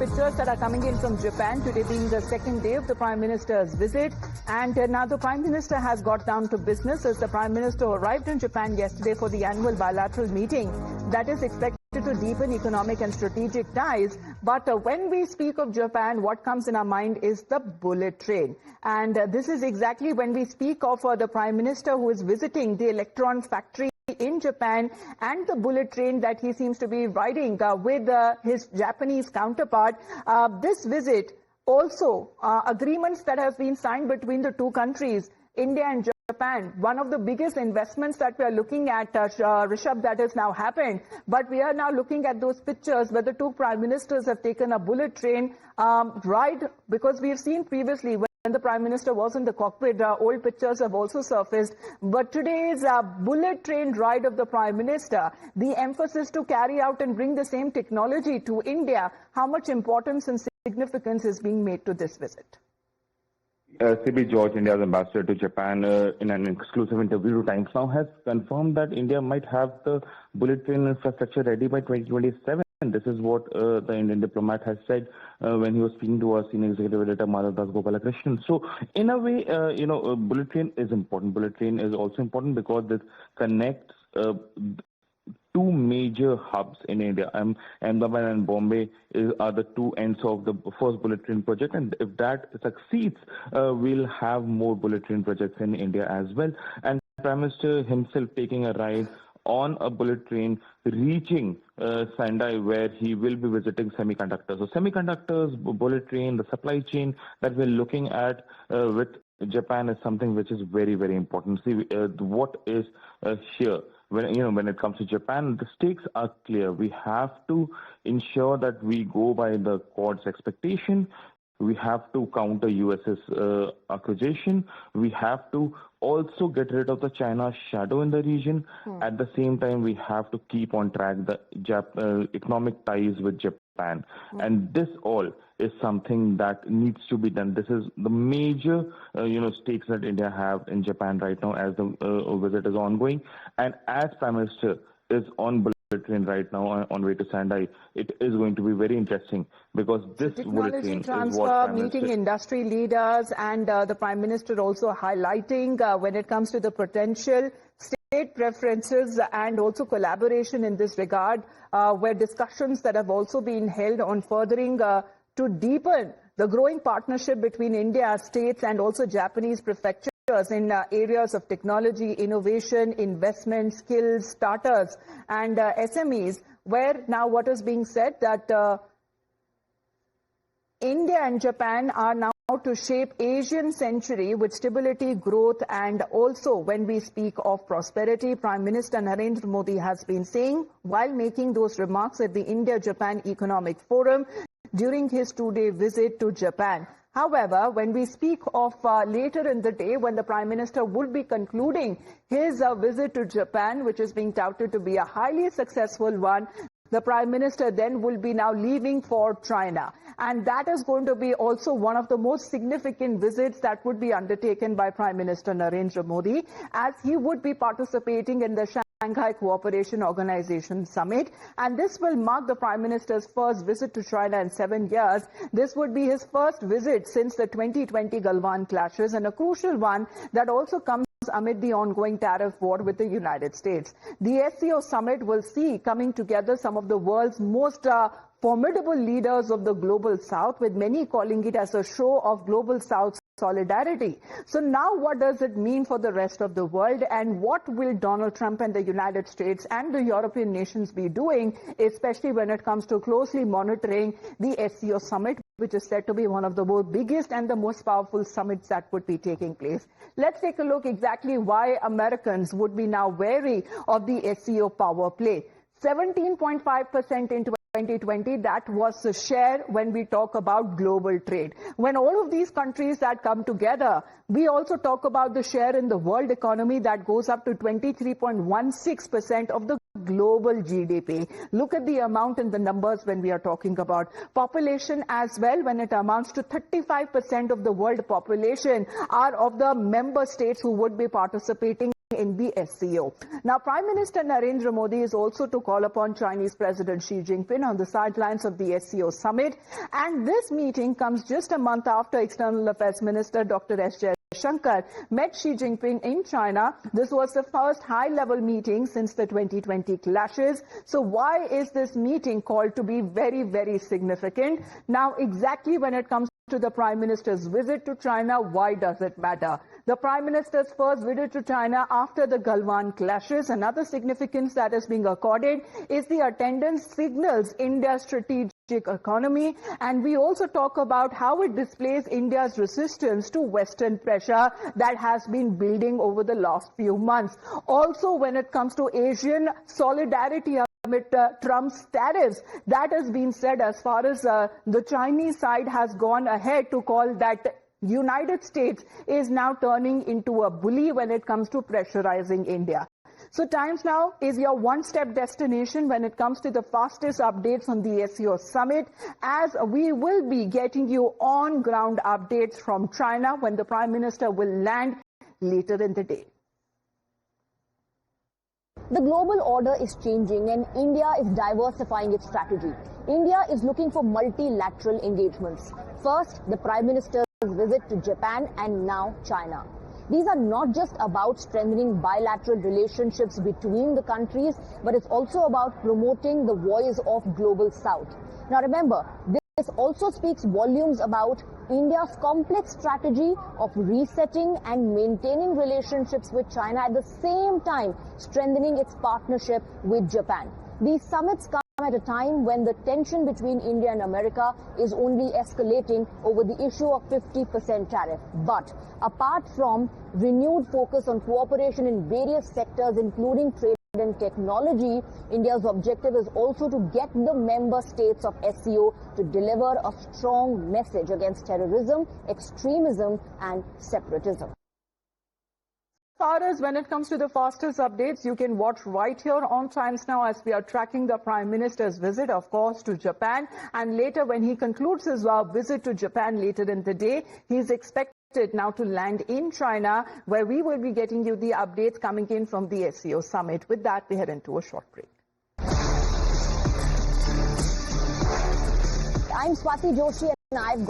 pictures that are coming in from Japan, today being the second day of the Prime Minister's visit. And now the Prime Minister has got down to business as the Prime Minister arrived in Japan yesterday for the annual bilateral meeting that is expected to deepen economic and strategic ties. But when we speak of Japan, what comes in our mind is the bullet train. And this is exactly when we speak of the Prime Minister who is visiting the electron factory in Japan and the bullet train that he seems to be riding with his Japanese counterpart. This visit also agreements that have been signed between the two countries, India and Japan. One of the biggest investments that we are looking at, Rishabh, that has now happened. But we are now looking at those pictures where the two prime ministers have taken a bullet train ride, because we have seen previously when the Prime Minister was in the cockpit, old pictures have also surfaced. But today's bullet train ride of the Prime Minister, the emphasis to carry out and bring the same technology to India, how much importance and significance is being made to this visit? CB George, India's ambassador to Japan, in an exclusive interview to Times Now, has confirmed that India might have the bullet train infrastructure ready by 2027. And this is what the Indian diplomat has said when he was speaking to our senior executive editor, Madhavdas Gopalakrishnan. So, in a way, bullet train is important. Bullet train is also important because this connects two major hubs in India. Ahmedabad and Bombay are the two ends of the first bullet train project, and if that succeeds, we'll have more bullet train projects in India as well. And Prime Minister himself taking a ride on a bullet train, reaching Sendai, where he will be visiting semiconductors. So semiconductors, bullet train, the supply chain that we're looking at with Japan is something which is very, very important. See, what is here? When it comes to Japan, the stakes are clear. We have to ensure that we go by the Quad's expectation. We have to counter US's accusation. We have to also get rid of the China shadow in the region. At the same time, we have to keep on track the economic ties with Japan. And this all is something that needs to be done. This is the major, stakes that India have in Japan right now as the visit is ongoing. And as Prime Minister is on bullet train right now on way to Sendai, it is going to be very interesting because this bullet train is what meeting industry leaders and the Prime Minister also highlighting when it comes to the potential state preferences and also collaboration in this regard, where discussions that have also been held on furthering to deepen the growing partnership between India, states and also Japanese prefectures in areas of technology, innovation, investment, skills, startups and SMEs, where now what is being said that India and Japan are now to shape Asian century with stability, growth and also when we speak of prosperity, Prime Minister Narendra Modi has been saying while making those remarks at the India-Japan Economic Forum during his two-day visit to Japan. However, when we speak of later in the day, when the Prime Minister would be concluding his visit to Japan, which is being touted to be a highly successful one, the Prime Minister then will be now leaving for China. And that is going to be also one of the most significant visits that would be undertaken by Prime Minister Narendra Modi, as he would be participating in the Shanghai Cooperation Organization Summit. And this will mark the Prime Minister's first visit to China in 7 years. This would be his first visit since the 2020 Galwan clashes, and a crucial one that also comes amid the ongoing tariff war with the United States. The SCO summit will see coming together some of the world's most formidable leaders of the global south, with many calling it as a show of global south solidarity. So now what does it mean for the rest of the world, and what will Donald Trump and the United States and the European nations be doing, especially when it comes to closely monitoring the SCO summit, which is said to be one of the most biggest and the most powerful summits that would be taking place. Let's take a look exactly why Americans would be now wary of the SCO power play. 17.5% in 2020, that was the share when we talk about global trade. When all of these countries that come together, we also talk about the share in the world economy that goes up to 23.16% of the global GDP. Look at the amount and the numbers when we are talking about population as well. When it amounts to 35% of the world population are of the member states who would be participating in the SCO. Now, Prime Minister Narendra Modi is also to call upon Chinese President Xi Jinping on the sidelines of the SCO summit. And this meeting comes just a month after External Affairs Minister Dr. S. Shankar met Xi Jinping in China. This was the first high-level meeting since the 2020 clashes. So why is this meeting called to be very, very significant? Now, exactly when it comes to the Prime Minister's visit to China, why does it matter? The Prime Minister's first visit to China after the Galwan clashes, another significance that is being accorded is the attendance signals India's strategic economy, and we also talk about how it displays India's resistance to Western pressure that has been building over the last few months. Also, when it comes to Asian solidarity amid Trump's tariffs, that has been said as far as the Chinese side has gone ahead to call that United States is now turning into a bully when it comes to pressurizing India. So Times Now is your one-step destination when it comes to the fastest updates on the SCO summit, as we will be getting you on-ground updates from China when the Prime Minister will land later in the day. The global order is changing and India is diversifying its strategy. India is looking for multilateral engagements. First, the Prime Minister's visit to Japan and now China. These are not just about strengthening bilateral relationships between the countries, but it's also about promoting the voice of Global South. Now remember, this also speaks volumes about India's complex strategy of resetting and maintaining relationships with China at the same time strengthening its partnership with Japan. These summits come at a time when the tension between India and America is only escalating over the issue of 50% tariff. But apart from renewed focus on cooperation in various sectors, including trade and technology, India's objective is also to get the member states of SCO to deliver a strong message against terrorism, extremism and separatism. As far as when it comes to the fastest updates, you can watch right here on Times Now as we are tracking the Prime Minister's visit, of course, to Japan. And later, when he concludes his visit to Japan later in the day, he's expected now to land in China, where we will be getting you the updates coming in from the SCO summit. With that, we head into a short break. I'm Swati Joshi and I've got